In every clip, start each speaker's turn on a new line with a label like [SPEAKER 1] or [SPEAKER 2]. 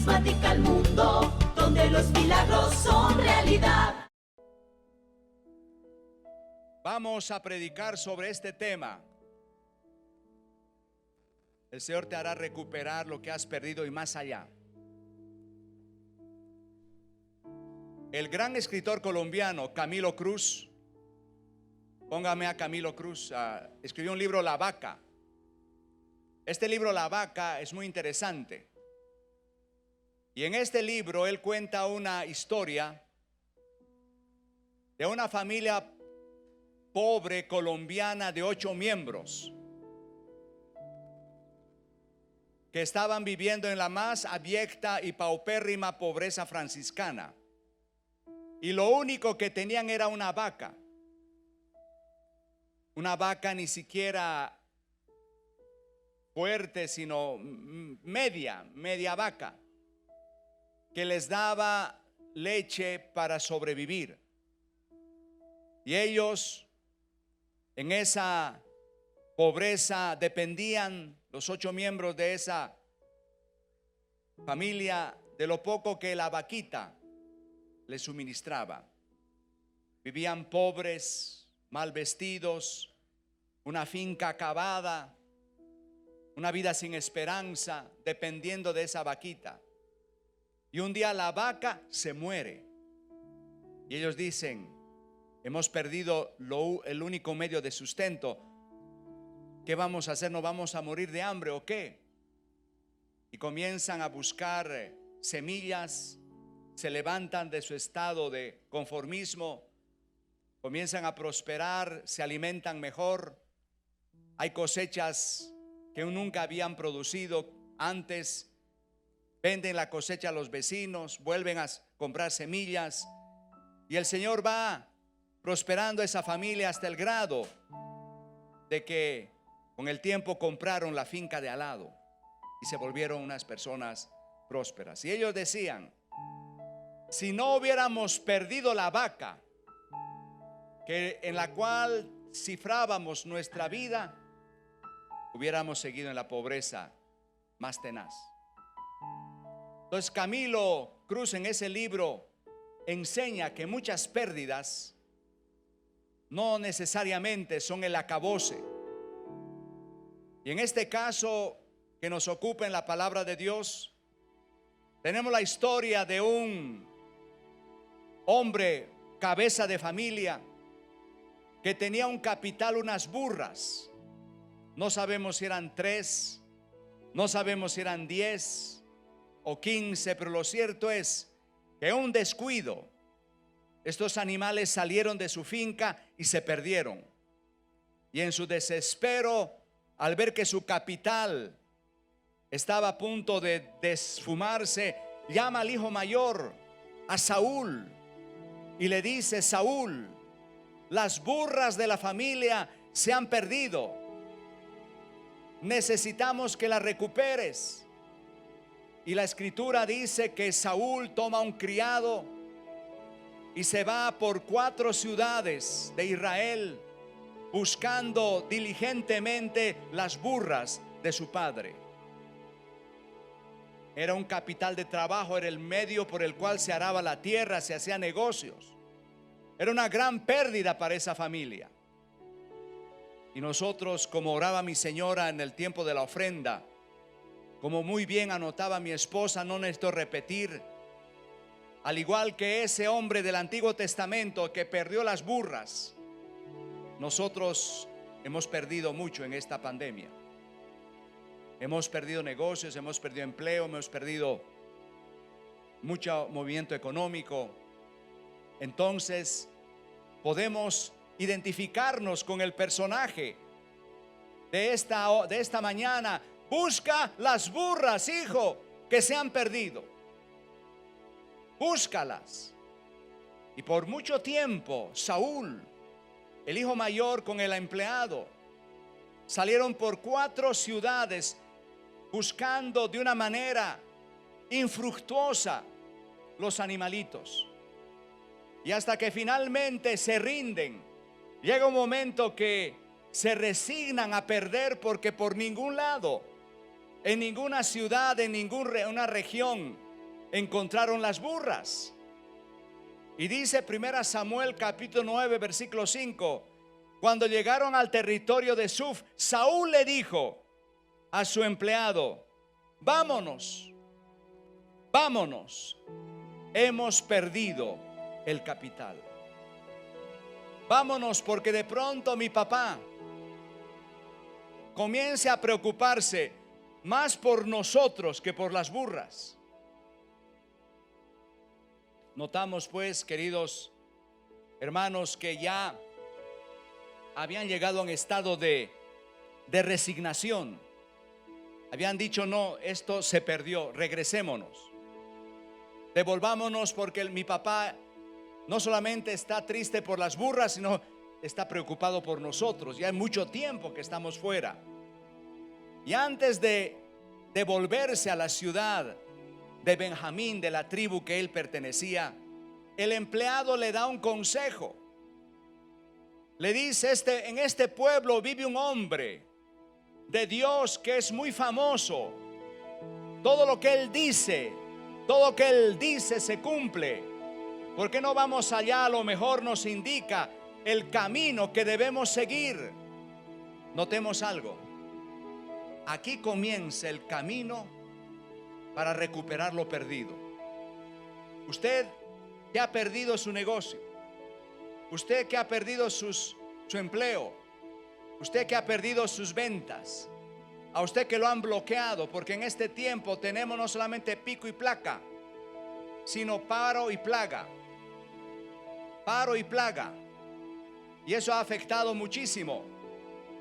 [SPEAKER 1] Carismática al mundo, donde los milagros son realidad.
[SPEAKER 2] Vamos a predicar sobre este tema. El Señor te hará recuperar lo que has perdido y más allá. El gran escritor colombiano Camilo Cruz, póngame a Camilo Cruz, escribió un libro, La Vaca. Este libro, La Vaca, es muy interesante. Y en este libro él cuenta una historia de una familia pobre colombiana de 8 miembros que estaban viviendo en la más abyecta y paupérrima pobreza franciscana. Y lo único que tenían era una vaca ni siquiera fuerte, sino media vaca, que les daba leche para sobrevivir. Y ellos en esa pobreza dependían, los 8 miembros de esa familia, de lo poco que la vaquita les suministraba. Vivían pobres, mal vestidos, una finca acabada, una vida sin esperanza, dependiendo de esa vaquita. Y un día la vaca se muere. Y ellos dicen: hemos perdido el único medio de sustento. ¿Qué vamos a hacer? ¿No vamos a morir de hambre o qué? Y comienzan a buscar semillas, se levantan de su estado de conformismo, comienzan a prosperar, se alimentan mejor. Hay cosechas que nunca habían producido antes. Venden la cosecha a los vecinos, vuelven a comprar semillas. Y el Señor va prosperando esa familia hasta el grado de que con el tiempo compraron la finca de al lado y se volvieron unas personas prósperas. Y ellos decían: si no hubiéramos perdido la vaca, en la cual cifrábamos nuestra vida, hubiéramos seguido en la pobreza más tenaz. Entonces Camilo Cruz en ese libro enseña que muchas pérdidas no necesariamente son el acabose. Y en este caso que nos ocupa en la palabra de Dios, tenemos la historia de un hombre, cabeza de familia, que tenía un capital, unas burras. No sabemos si eran 3, no sabemos si eran 10 o 15, pero lo cierto es que un descuido, estos animales salieron de su finca y se perdieron. Y en su desespero, al ver que su capital estaba a punto de desfumarse, llama al hijo mayor, a Saúl, y le dice: Saúl, las burras de la familia se han perdido, necesitamos que las recuperes. Y la escritura dice que Saúl toma un criado y se va por 4 ciudades de Israel buscando diligentemente las burras de su padre. Era un capital de trabajo, era el medio por el cual se araba la tierra, se hacían negocios. Era una gran pérdida para esa familia. Y nosotros, como oraba mi señora en el tiempo de la ofrenda, como muy bien anotaba mi esposa, no necesito repetir, al igual que ese hombre del Antiguo Testamento que perdió las burras, nosotros hemos perdido mucho en esta pandemia. Hemos perdido negocios, hemos perdido empleo, hemos perdido mucho movimiento económico. Entonces podemos identificarnos con el personaje de esta mañana. Busca las burras, hijo, que se han perdido. Búscalas. Y por mucho tiempo Saúl, el hijo mayor, con el empleado, salieron por 4 ciudades buscando de una manera infructuosa los animalitos. Y hasta que finalmente se rinden, llega un momento que se resignan a perder, porque por ningún lado, en ninguna ciudad, en ninguna región, encontraron las burras. Y dice 1 Samuel capítulo 9 versículo 5, cuando llegaron al territorio de Suf, Saúl le dijo a su empleado: vámonos, vámonos, hemos perdido el capital. Vámonos, porque de pronto mi papá comience a preocuparse más por nosotros que por las burras. Notamos pues, queridos hermanos, que ya habían llegado a un estado de resignación. Habían dicho: no, esto se perdió, regresémonos, devolvámonos, porque mi papá no solamente está triste por las burras, sino está preocupado por nosotros. Ya hay mucho tiempo que estamos fuera. Y antes de volverse a la ciudad de Benjamín, de la tribu que él pertenecía, el empleado le da un consejo. Le dice: en este pueblo vive un hombre de Dios que es muy famoso. Todo lo que él dice se cumple. ¿Por qué no vamos allá? A lo mejor nos indica el camino que debemos seguir. Notemos algo. Aquí comienza el camino para recuperar lo perdido. Usted que ha perdido su negocio, usted que ha perdido su empleo, usted que ha perdido sus ventas, a usted que lo han bloqueado, porque en este tiempo tenemos no solamente pico y placa, sino paro y plaga. Paro y plaga. Y eso ha afectado muchísimo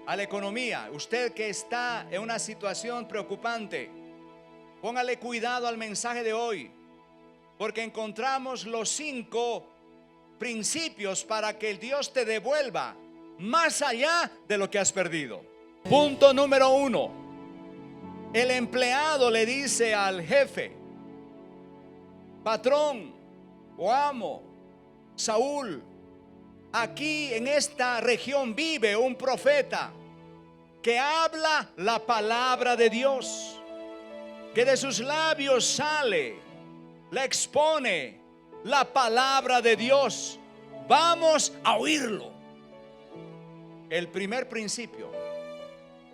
[SPEAKER 2] a la economía. Usted que está en una situación preocupante, póngale cuidado al mensaje de hoy, porque encontramos los 5 principios para que el Dios te devuelva más allá de lo que has perdido. Punto número 1. El empleado le dice al jefe: patrón o amo Saúl, aquí en esta región vive un profeta que habla la palabra de Dios, que de sus labios sale, le expone la palabra de Dios. Vamos a oírlo. El primer principio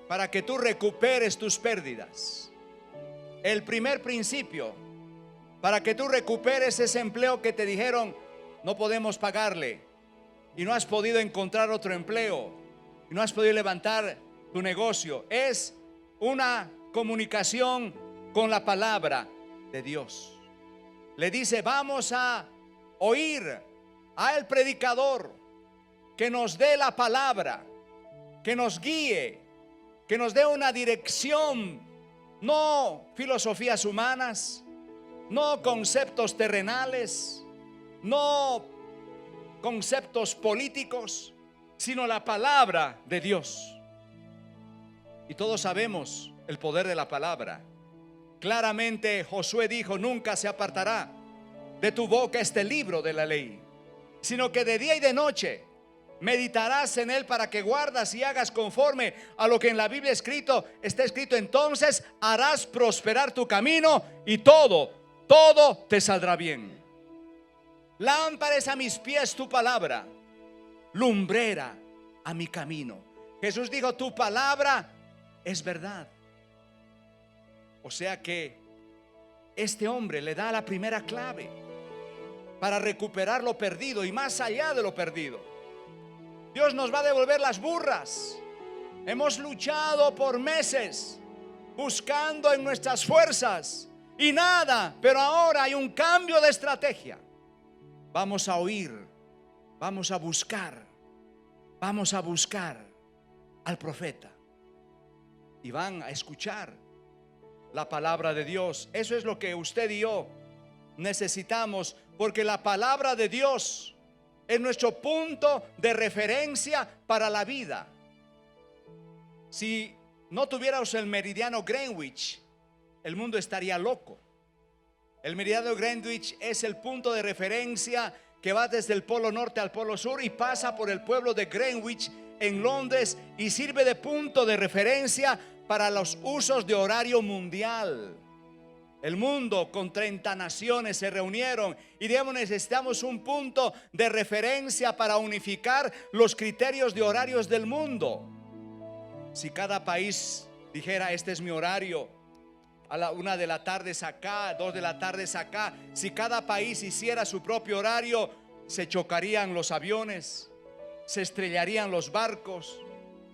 [SPEAKER 2] para que tú recuperes tus pérdidas, el primer principio para que tú recuperes ese empleo que te dijeron: no podemos pagarle, y no has podido encontrar otro empleo, y no has podido levantar tu negocio, es una comunicación con la palabra de Dios. Le dice: vamos a oír al predicador que nos dé la palabra, que nos guíe, que nos dé una dirección, no filosofías humanas, no conceptos terrenales, no conceptos políticos, sino la palabra de Dios. Y todos sabemos el poder de la palabra. Claramente Josué dijo: nunca se apartará de tu boca este libro de la ley, sino que de día y de noche meditarás en él, para que guardas y hagas conforme a lo que en la Biblia está escrito. Entonces harás prosperar tu camino y todo te saldrá bien. Lámpara es a mis pies tu palabra, lumbrera a mi camino. Jesús dijo: tu palabra es verdad. O sea que este hombre le da la primera clave para recuperar lo perdido y más allá de lo perdido. Dios nos va a devolver las burras. Hemos luchado por meses buscando en nuestras fuerzas y nada, pero ahora hay un cambio de estrategia. Vamos a oír, vamos a buscar al profeta, y van a escuchar la palabra de Dios. Eso es lo que usted y yo necesitamos, porque la palabra de Dios es nuestro punto de referencia para la vida. Si no tuviéramos el meridiano Greenwich, el mundo estaría loco. El meridiano Greenwich es el punto de referencia que va desde el polo norte al polo sur y pasa por el pueblo de Greenwich en Londres, y sirve de punto de referencia para los usos de horario mundial. El mundo con 30 naciones se reunieron y digamos, necesitamos un punto de referencia para unificar los criterios de horarios del mundo. Si cada país dijera, este es mi horario, a la 1 de la tarde es acá, 2 de la tarde es acá. Si cada país hiciera su propio horario, se chocarían los aviones, se estrellarían los barcos,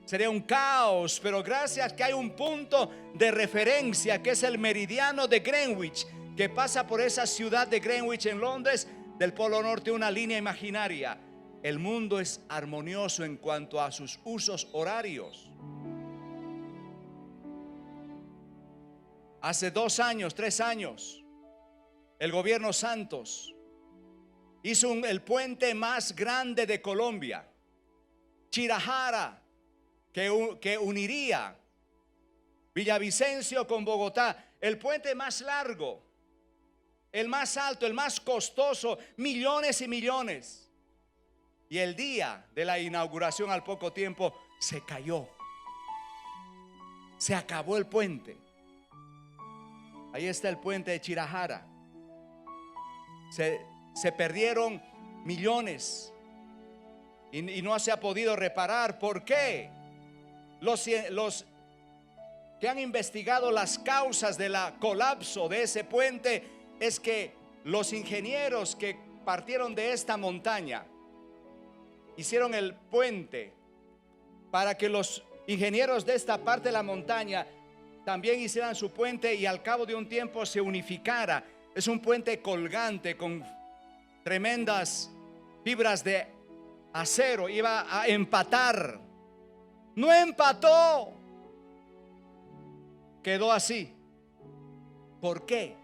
[SPEAKER 2] sería un caos. Pero gracias que hay un punto de referencia que es el meridiano de Greenwich, que pasa por esa ciudad de Greenwich en Londres, del Polo Norte, una línea imaginaria. El mundo es armonioso en cuanto a sus usos horarios. Hace 2 años, 3 años, el gobierno Santos hizo el puente más grande de Colombia, Chirajara, que uniría Villavicencio con Bogotá. El puente más largo, el más alto, el más costoso, millones y millones. Y el día de la inauguración, al poco tiempo, se cayó. Se acabó el puente. Ahí está el puente de Chirajara. Se perdieron millones y no se ha podido reparar. ¿Por qué? Los que han investigado las causas del colapso de ese puente es que los ingenieros que partieron de esta montaña hicieron el puente para que los ingenieros de esta parte de la montaña también hicieran su puente y al cabo de un tiempo se unificara. Es un puente colgante con tremendas fibras de acero. Iba a empatar. No empató. Quedó así. ¿Por qué?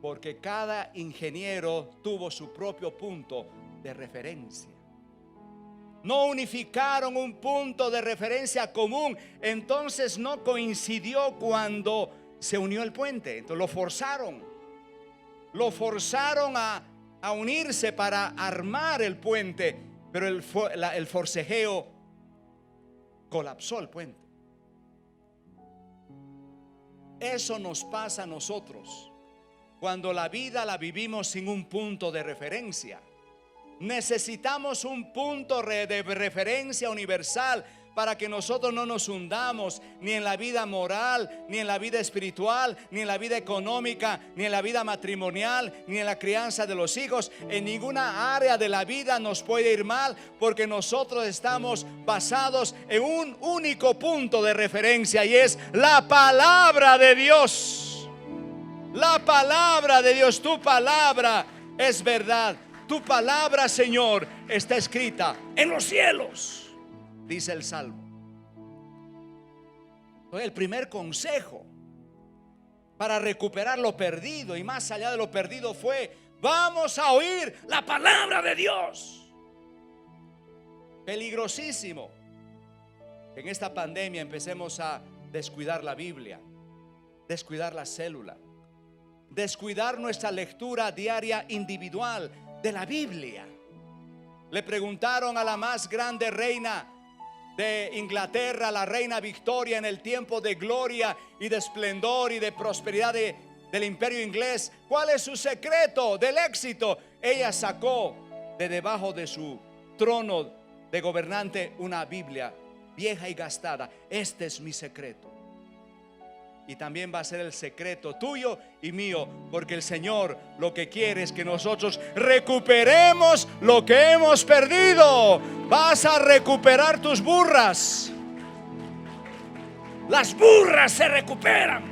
[SPEAKER 2] Porque cada ingeniero tuvo su propio punto de referencia. No unificaron un punto de referencia común. Entonces no coincidió cuando se unió el puente. Entonces lo forzaron. Lo forzaron a unirse para armar el puente. Pero el forcejeo colapsó el puente. Eso nos pasa a nosotros cuando la vida la vivimos sin un punto de referencia. Necesitamos un punto de referencia universal para que nosotros no nos hundamos ni en la vida moral, ni en la vida espiritual, ni en la vida económica, ni en la vida matrimonial, ni en la crianza de los hijos. En ninguna área de la vida nos puede ir mal, porque nosotros estamos basados en un único punto de referencia, y es la palabra de Dios. La palabra de Dios. Tu palabra es verdad. Tu palabra, Señor, está escrita en los cielos, dice el Salmo. Entonces, el primer consejo para recuperar lo perdido y más allá de lo perdido fue: vamos a oír la palabra de Dios. Peligrosísimo que en esta pandemia empecemos a descuidar la Biblia, descuidar la célula, descuidar nuestra lectura diaria individual de la Biblia. Le preguntaron a la más grande reina de Inglaterra, la reina Victoria, en el tiempo de gloria y de esplendor y de prosperidad del imperio inglés, ¿cuál es su secreto del éxito? Ella sacó de debajo de su trono de gobernante una Biblia vieja y gastada. Este es mi secreto. Y también va a ser el secreto tuyo y mío, porque el Señor lo que quiere es que nosotros recuperemos lo que hemos perdido. Vas a recuperar tus burras. Las burras se recuperan.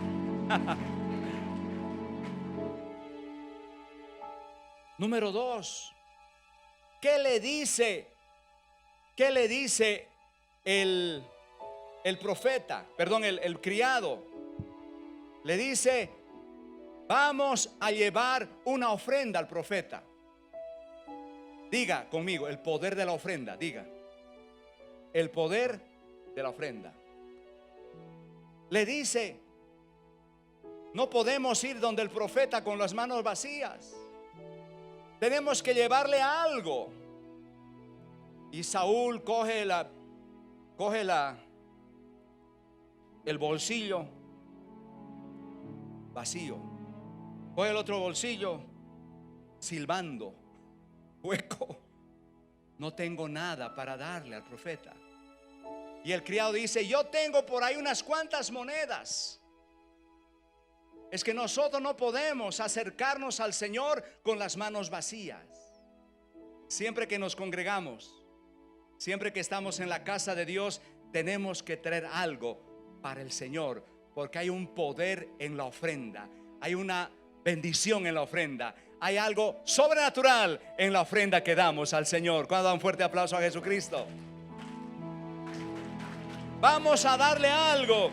[SPEAKER 2] Número 2. ¿Qué le dice? ¿Qué le dice el profeta? Perdón, el criado. Le dice: vamos a llevar una ofrenda al profeta. Diga conmigo: el poder de la ofrenda. Diga: el poder de la ofrenda. Le dice: no podemos ir donde el profeta con las manos vacías. Tenemos que llevarle algo. Y Saúl coge el bolsillo vacío. Coge el otro bolsillo, silbando, hueco. No tengo nada para darle al profeta. Y el criado dice: yo tengo por ahí unas cuantas monedas. Es que nosotros no podemos acercarnos al Señor con las manos vacías. Siempre que nos congregamos, siempre que estamos en la casa de Dios, tenemos que traer algo para el Señor, porque hay un poder en la ofrenda, hay una bendición en la ofrenda, hay algo sobrenatural en la ofrenda que damos al Señor. ¿Cuándo da un fuerte aplauso a Jesucristo? Vamos a darle algo.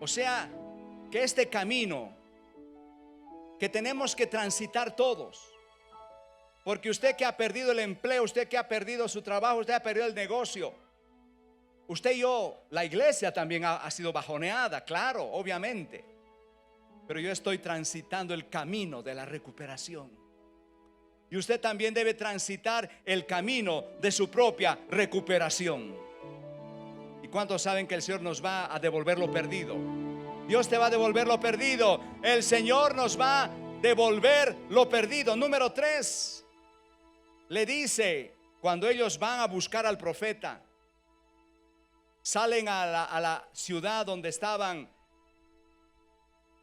[SPEAKER 2] O sea, que este camino que tenemos que transitar todos, porque usted que ha perdido el empleo, usted que ha perdido su trabajo, usted ha perdido el negocio, usted y yo, la iglesia también ha sido bajoneada, claro, obviamente. Pero yo estoy transitando el camino de la recuperación. Y usted también debe transitar el camino de su propia recuperación. ¿Y cuántos saben que el Señor nos va a devolver lo perdido? Dios te va a devolver lo perdido. El Señor nos va a devolver lo perdido. Número 3, le dice, cuando ellos van a buscar al profeta, salen a la ciudad donde estaban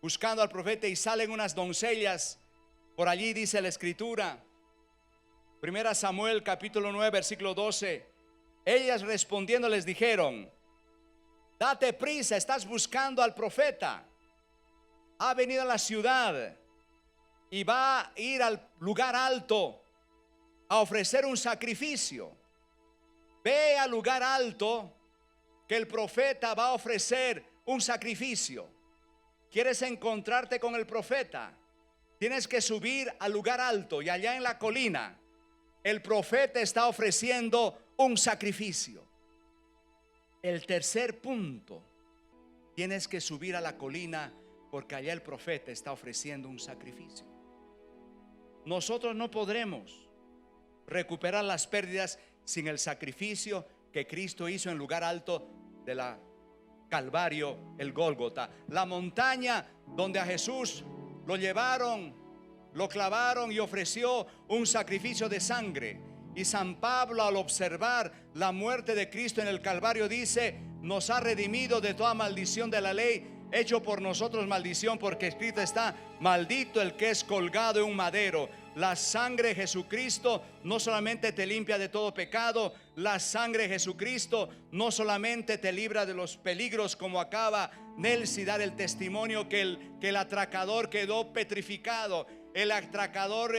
[SPEAKER 2] buscando al profeta, y salen unas doncellas por allí, dice la escritura, 1 Samuel capítulo 9 versículo 12. Ellas respondiendo les dijeron: date prisa, estás buscando al profeta. Ha venido a la ciudad y va a ir al lugar alto a ofrecer un sacrificio. Ve al lugar alto, que el profeta va a ofrecer un sacrificio. ¿Quieres encontrarte con el profeta? Tienes que subir al lugar alto, y allá en la colina el profeta está ofreciendo un sacrificio. El tercer punto: tienes que subir a la colina, porque allá el profeta está ofreciendo un sacrificio. Nosotros no podremos recuperar las pérdidas sin el sacrificio que Cristo hizo en lugar alto de la Calvario, el Gólgota, la montaña donde a Jesús lo llevaron, lo clavaron y ofreció un sacrificio de sangre. Y San Pablo, al observar la muerte de Cristo en el Calvario, dice: nos ha redimido de toda maldición de la ley, hecho por nosotros maldición, porque escrito está: maldito el que es colgado en un madero. La sangre de Jesucristo no solamente te limpia de todo pecado, la sangre de Jesucristo no solamente te libra de los peligros, como acaba Nelsi dar el testimonio, que el atracador quedó petrificado. El atracador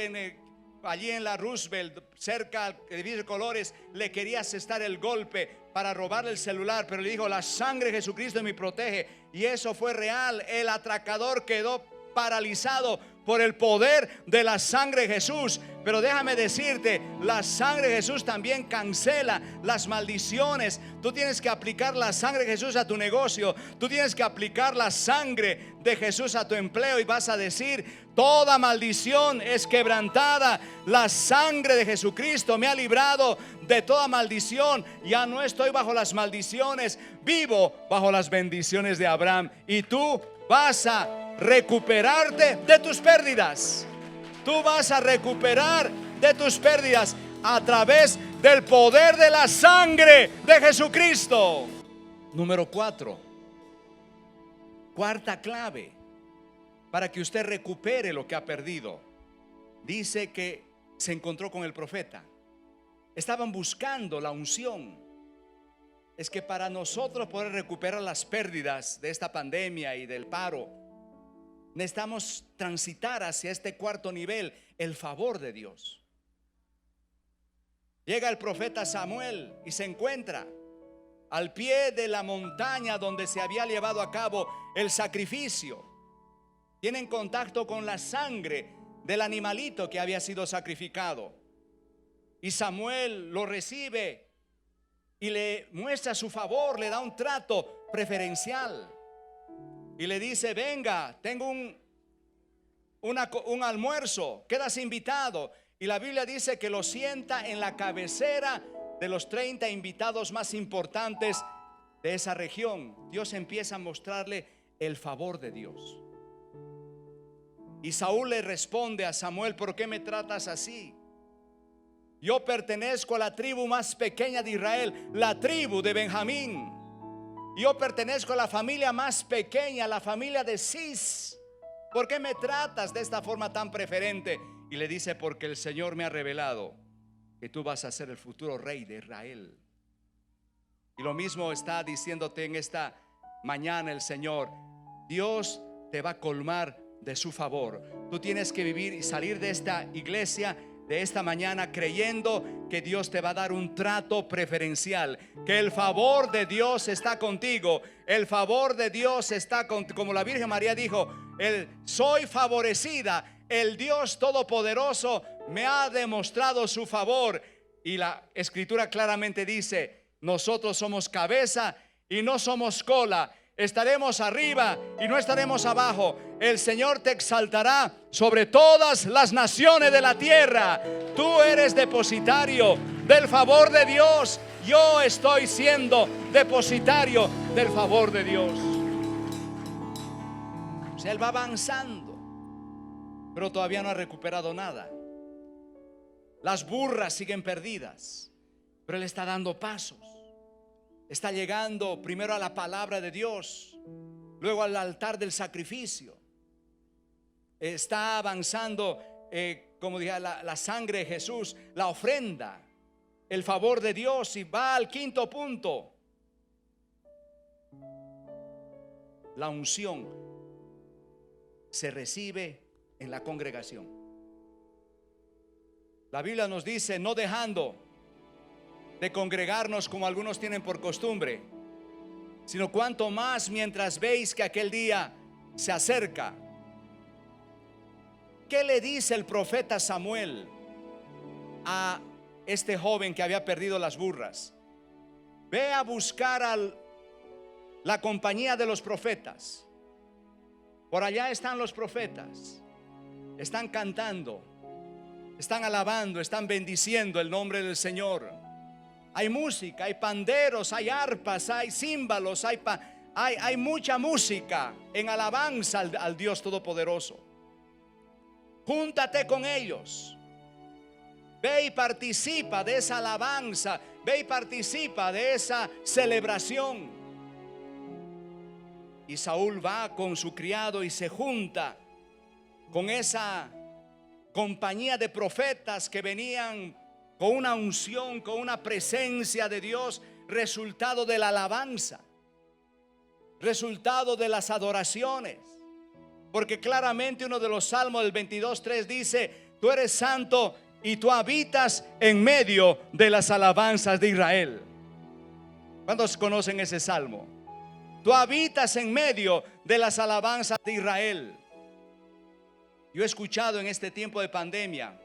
[SPEAKER 2] allí en la Roosevelt, cerca del edificio de Colores, le quería asestar el golpe para robarle el celular, pero le dijo: la sangre de Jesucristo me protege. Y eso fue real. El atracador quedó paralizado por el poder de la sangre de Jesús. Pero déjame decirte, la sangre de Jesús también cancela las maldiciones. Tú tienes que aplicar la sangre de Jesús a tu negocio. Tú tienes que aplicar la sangre de Jesús a tu empleo, y vas a decir: toda maldición es quebrantada. La sangre de Jesucristo me ha librado de toda maldición. Ya no estoy bajo las maldiciones, vivo bajo las bendiciones de Abraham. Y tú vas a recuperarte de tus pérdidas. Tú vas a recuperar de tus pérdidas a través del poder de la sangre de Jesucristo. Número 4, cuarta clave para que usted recupere lo que ha perdido. Dice que se encontró con el profeta. Estaban buscando la unción. Es que para nosotros poder recuperar las pérdidas de esta pandemia y del paro, necesitamos transitar hacia este cuarto nivel, el favor de Dios. Llega el profeta Samuel y se encuentra al pie de la montaña donde se había llevado a cabo el sacrificio. Tienen contacto con la sangre del animalito que había sido sacrificado. Y Samuel lo recibe y le muestra su favor, le da un trato preferencial. Y le dice: venga, tengo un almuerzo, quedas invitado. Y la Biblia dice que lo sienta en la cabecera de los 30 invitados más importantes de esa región. Dios empieza a mostrarle el favor de Dios. Y Saúl le responde a Samuel: ¿por qué me tratas así? Yo pertenezco a la tribu más pequeña de Israel, la tribu de Benjamín. Yo pertenezco a la familia más pequeña, la familia de Cis. ¿Por qué me tratas de esta forma tan preferente? Y le dice: porque el Señor me ha revelado que tú vas a ser el futuro rey de Israel. Y lo mismo está diciéndote en esta mañana el Señor. Dios te va a colmar de su favor. Tú tienes que vivir y salir de esta iglesia, de esta mañana, creyendo que Dios te va a dar un trato preferencial, que el favor de Dios está contigo. El favor de Dios está contigo. Como la Virgen María dijo: soy favorecida. El Dios Todopoderoso me ha demostrado su favor. Y la Escritura claramente dice: nosotros somos cabeza y no somos cola. Estaremos arriba y no estaremos abajo. El Señor te exaltará sobre todas las naciones de la tierra. Tú eres depositario del favor de Dios. Yo estoy siendo depositario del favor de Dios. O sea, Él va avanzando, pero todavía no ha recuperado nada. Las burras siguen perdidas, pero Él está dando pasos. Está llegando primero a la palabra de Dios, luego al altar del sacrificio. Está avanzando, como dije, la sangre de Jesús, la ofrenda, el favor de Dios. Y va al quinto punto: la unción se recibe en la congregación. La Biblia nos dice: no dejando de congregarnos como algunos tienen por costumbre, sino cuanto más mientras veis que aquel día se acerca. ¿Qué le dice el profeta Samuel a este joven que había perdido las burras? Ve a buscar la compañía de los profetas. Por allá están los profetas, están cantando, están alabando, están bendiciendo el nombre del Señor. Hay música, hay panderos, hay arpas, hay címbalos, hay mucha música en alabanza al Dios Todopoderoso. Júntate con ellos. Ve y participa de esa alabanza. Ve y participa de esa celebración. Y Saúl va con su criado y se junta con esa compañía de profetas que venían con una unción, con una presencia de Dios, resultado de la alabanza, resultado de las adoraciones. Porque claramente uno de los salmos del 22:3 dice: tú eres santo y tú habitas en medio de las alabanzas de Israel. ¿Cuántos conocen ese salmo? Tú habitas en medio de las alabanzas de Israel. Yo he escuchado en este tiempo de pandemia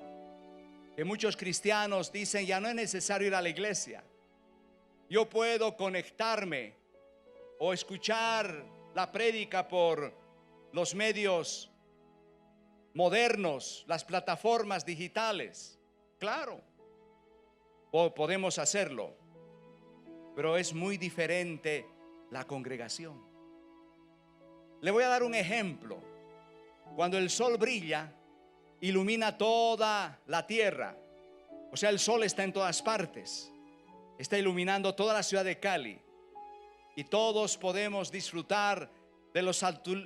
[SPEAKER 2] que muchos cristianos dicen: ya no es necesario ir a la iglesia, yo puedo conectarme o escuchar la prédica por los medios modernos, las plataformas digitales. Claro, podemos hacerlo, pero es muy diferente la congregación. Le voy a dar un ejemplo. Cuando el sol brilla, ilumina toda la tierra. O sea, el sol está en todas partes, está iluminando toda la ciudad de Cali, y todos podemos disfrutar de los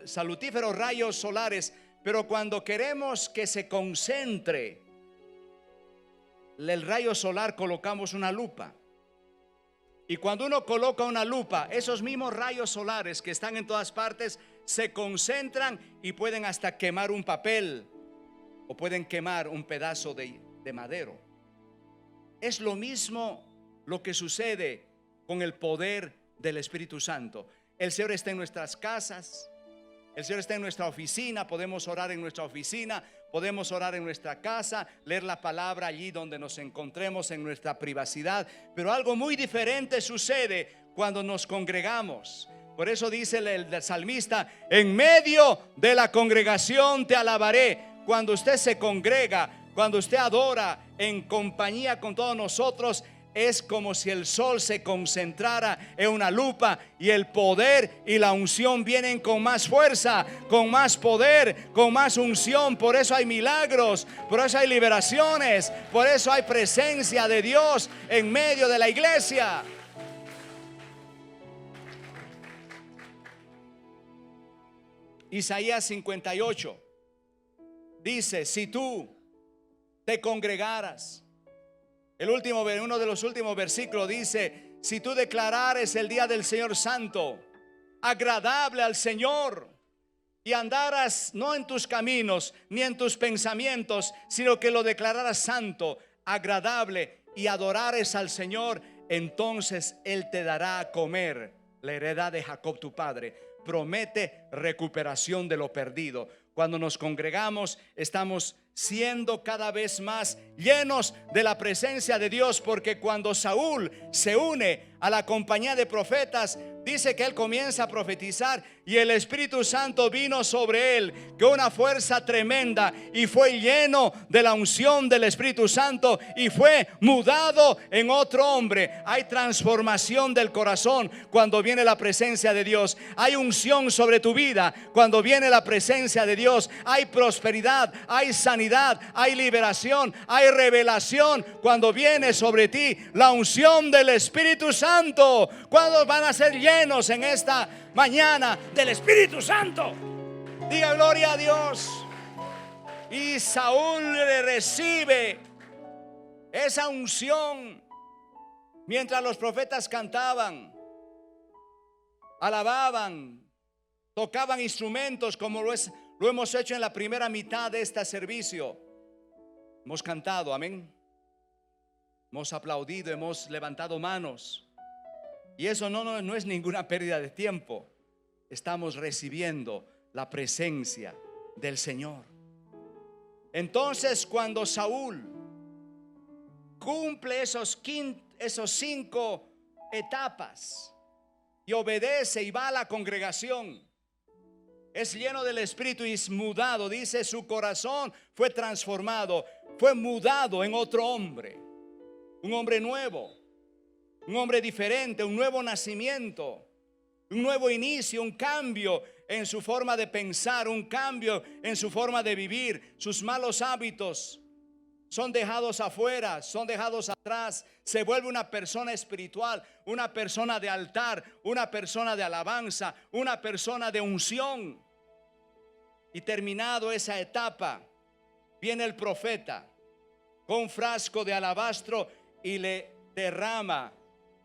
[SPEAKER 2] salutíferos rayos solares. Pero cuando queremos que se concentre el rayo solar, colocamos una lupa. Y cuando uno coloca una lupa, esos mismos rayos solares que están en todas partes se concentran y pueden hasta quemar un papel, o pueden quemar un pedazo de madero. Es lo mismo lo que sucede con el poder del Espíritu Santo. El Señor está en nuestras casas, el Señor está en nuestra oficina. Podemos orar en nuestra oficina, podemos orar en nuestra casa, leer la palabra allí donde nos encontremos, en nuestra privacidad. Pero algo muy diferente sucede cuando nos congregamos. Por eso dice el salmista: en medio de la congregación te alabaré. Cuando usted se congrega, cuando usted adora en compañía con todos nosotros, es como si el sol se concentrara en una lupa y el poder y la unción vienen con más fuerza, con más poder, con más unción. Por eso hay milagros, por eso hay liberaciones, por eso hay presencia de Dios en medio de la iglesia. Isaías 58 dice: si tú te congregaras. Uno de los últimos versículos dice: si tú declarares el día del Señor santo, agradable al Señor, y andaras no en tus caminos ni en tus pensamientos, sino que lo declararas santo, agradable, y adorares al Señor, entonces Él te dará a comer la heredad de Jacob tu padre. Promete recuperación de lo perdido. Cuando nos congregamos, estamos siendo cada vez más llenos de la presencia de Dios, porque cuando Saúl se une a la compañía de profetas, dice que él comienza a profetizar y el Espíritu Santo vino sobre él con una fuerza tremenda y fue lleno de la unción del Espíritu Santo y fue mudado en otro hombre. Hay transformación del corazón cuando viene la presencia de Dios. Hay unción sobre tu vida cuando viene la presencia de Dios. Hay prosperidad, hay sanidad, hay liberación, hay revelación cuando viene sobre ti la unción del Espíritu Santo. ¿Cuándo van a ser llenos en esta mañana del Espíritu Santo? Diga gloria a Dios. Y Saúl le recibe esa unción mientras los profetas cantaban, alababan, tocaban instrumentos como lo hemos hecho en la primera mitad de este servicio. Hemos cantado, amén. Hemos aplaudido, hemos levantado manos. Y eso no es ninguna pérdida de tiempo. Estamos recibiendo la presencia del Señor. Entonces, cuando Saúl cumple esos 5 etapas y obedece y va a la congregación, es lleno del Espíritu y es mudado. Dice: su corazón fue transformado, fue mudado en otro hombre, un hombre nuevo, un hombre diferente, un nuevo nacimiento, un nuevo inicio, un cambio en su forma de pensar, un cambio en su forma de vivir. Sus malos hábitos son dejados afuera, son dejados atrás. Se vuelve una persona espiritual, una persona de altar, una persona de alabanza, una persona de unción. Y terminado esa etapa, viene el profeta con un frasco de alabastro y le derrama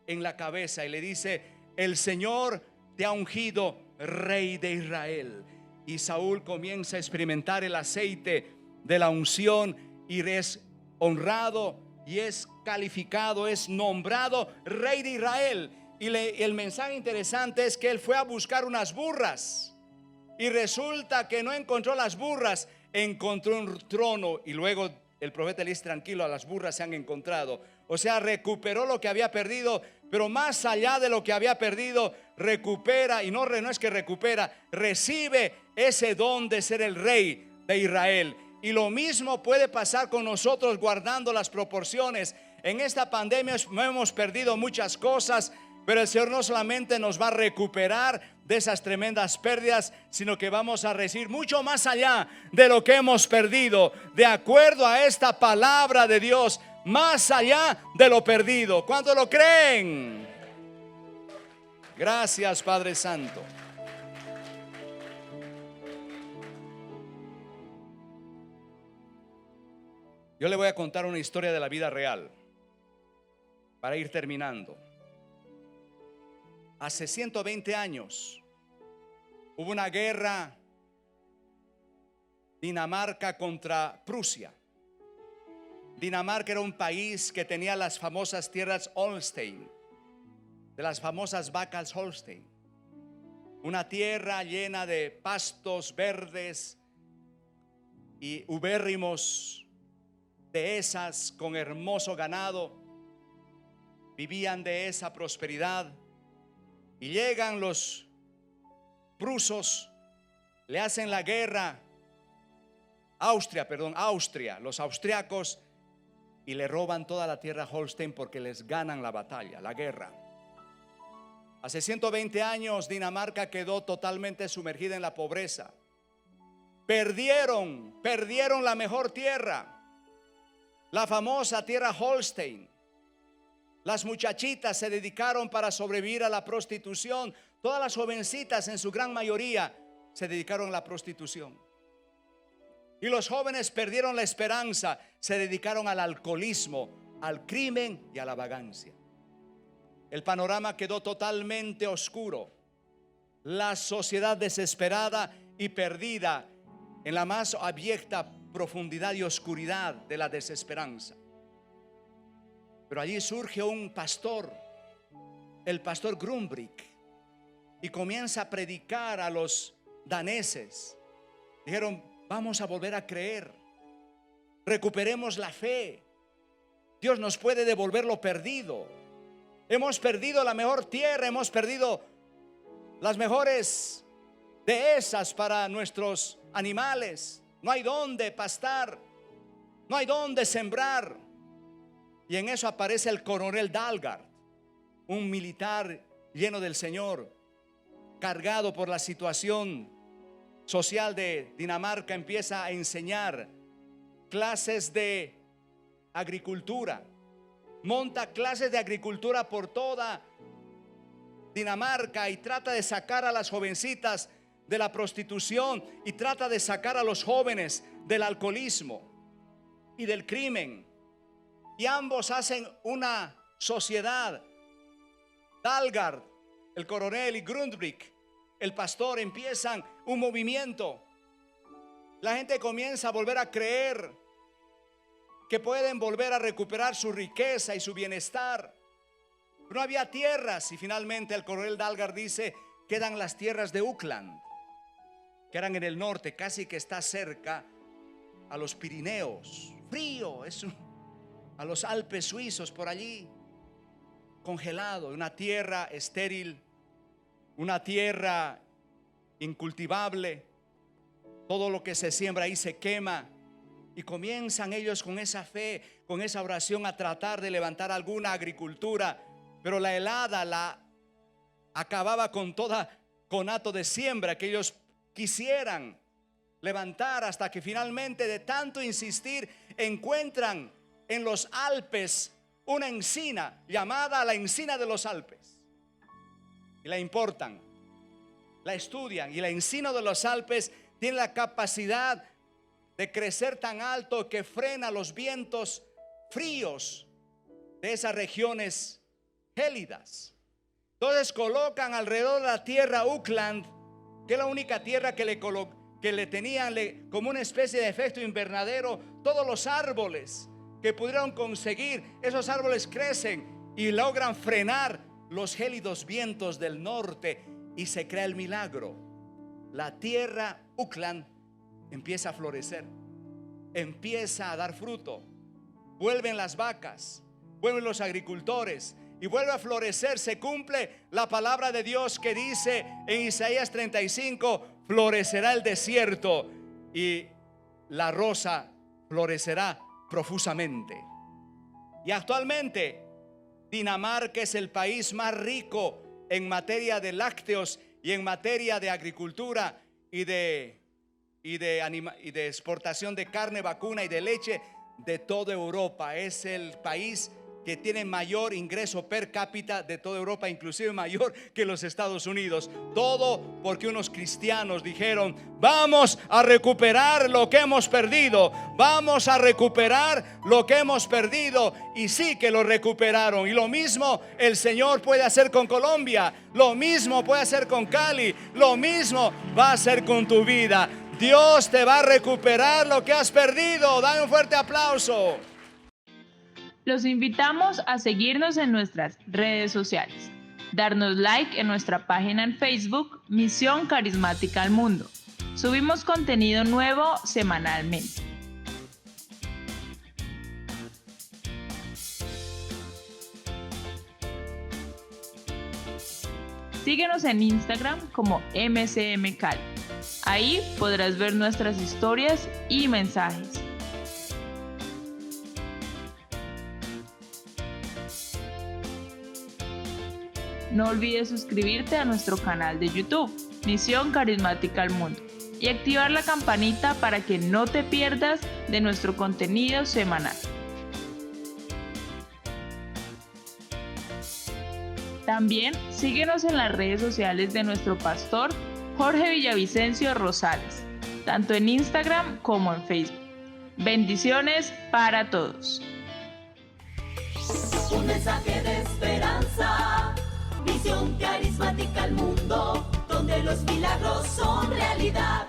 [SPEAKER 2] en la cabeza y le dice: el Señor te ha ungido rey de Israel. Y Saúl comienza a experimentar el aceite de la unción y es honrado y es calificado, es nombrado rey de Israel. Y el mensaje interesante es que él fue a buscar unas burras y resulta que no encontró las burras, encontró un trono. Y luego el profeta le dice: tranquilo, las burras se han encontrado. O sea, recuperó lo que había perdido, pero más allá de lo que había perdido, recupera, y no es que recupera, recibe ese don de ser el rey de Israel. Y lo mismo puede pasar con nosotros, guardando las proporciones. En esta pandemia hemos perdido muchas cosas, pero el Señor no solamente nos va a recuperar de esas tremendas pérdidas, sino que vamos a recibir mucho más allá de lo que hemos perdido, de acuerdo a esta palabra de Dios, más allá de lo perdido. ¿Cuántos lo creen? Gracias, Padre Santo. Yo le voy a contar una historia de la vida real para ir terminando. Hace 120 años hubo una guerra Dinamarca contra Prusia. Dinamarca era un país que tenía las famosas tierras Holstein, de las famosas vacas Holstein. Una tierra llena de pastos verdes y ubérrimos, dehesas con hermoso ganado. Vivían de esa prosperidad. Y llegan los prusos, le hacen la guerra Austria, los austriacos, y le roban toda la tierra a Holstein porque les ganan la batalla, la guerra. Hace 120 años Dinamarca quedó totalmente sumergida en la pobreza. Perdieron la mejor tierra, la famosa tierra Holstein. Las muchachitas se dedicaron para sobrevivir a la prostitución. Todas las jovencitas, en su gran mayoría, se dedicaron a la prostitución. Y los jóvenes perdieron la esperanza, se dedicaron al alcoholismo, al crimen y a la vagancia. El panorama quedó totalmente oscuro. La sociedad desesperada y perdida en la más abyecta profundidad y oscuridad de la desesperanza. Pero allí surge un pastor, el pastor Grundtvig, y comienza a predicar a los daneses. Dijeron: vamos a volver a creer, recuperemos la fe. Dios nos puede devolver lo perdido. Hemos perdido la mejor tierra, hemos perdido las mejores dehesas para nuestros animales. No hay dónde pastar, no hay dónde sembrar. Y en eso aparece el coronel Dalgard, un militar lleno del Señor, cargado por la situación social de Dinamarca. Empieza a enseñar clases de agricultura, monta clases de agricultura por toda Dinamarca y trata de sacar a las jovencitas de la prostitución y trata de sacar a los jóvenes del alcoholismo y del crimen. Y ambos hacen una sociedad. Dalgard, el coronel, y Grundtvig, el pastor, empiezan un movimiento. La gente comienza a volver a creer que pueden volver a recuperar su riqueza y su bienestar. No había tierras y finalmente el coronel Dalgard dice: quedan las tierras de Uppland, que eran en el norte, casi que está cerca a los Pirineos. Frío, a los Alpes suizos por allí, congelado, una tierra estéril, una tierra incultivable. Todo lo que se siembra ahí se quema. Y comienzan ellos con esa fe, con esa oración, a tratar de levantar alguna agricultura. Pero la helada la acababa con toda conato de siembra que ellos quisieran levantar, hasta que finalmente, de tanto insistir, encuentran en los Alpes una encina llamada la encina de los Alpes, y la importan, la estudian, y la encina de los Alpes tiene la capacidad de crecer tan alto que frena los vientos fríos de esas regiones gélidas. Entonces colocan alrededor de la tierra Uppland, que es la única tierra que le tenían como una especie de efecto invernadero, todos los árboles que pudieron conseguir. Esos árboles crecen y logran frenar los gélidos vientos del norte, y se crea el milagro. La tierra Uppland empieza a florecer, empieza a dar fruto, vuelven las vacas, vuelven los agricultores y vuelve a florecer. Se cumple la palabra de Dios que dice en Isaías 35: florecerá el desierto y la rosa florecerá profusamente. Y actualmente Dinamarca es el país más rico en materia de lácteos y en materia de agricultura y de exportación de carne vacuna y de leche de toda Europa. Es el país que tiene mayor ingreso per cápita de toda Europa, inclusive mayor que los Estados Unidos. Todo porque unos cristianos dijeron: vamos a recuperar lo que hemos perdido, vamos a recuperar lo que hemos perdido. Y sí que lo recuperaron. Y lo mismo el Señor puede hacer con Colombia, lo mismo puede hacer con Cali, lo mismo va a hacer con tu vida. Dios te va a recuperar lo que has perdido. Dale un fuerte aplauso.
[SPEAKER 3] Los invitamos a seguirnos en nuestras redes sociales, darnos like en nuestra página en Facebook, Misión Carismática al Mundo. Subimos contenido nuevo semanalmente. Síguenos en Instagram como MCM Cali. Ahí podrás ver nuestras historias y mensajes. No olvides suscribirte a nuestro canal de YouTube, Misión Carismática al Mundo, y activar la campanita para que no te pierdas de nuestro contenido semanal. También síguenos en las redes sociales de nuestro pastor Jorge Villavicencio Rosales, tanto en Instagram como en Facebook. Bendiciones para todos.
[SPEAKER 1] Un mensaje de esperanza, Misión Carismática al Mundo, donde los milagros son realidad.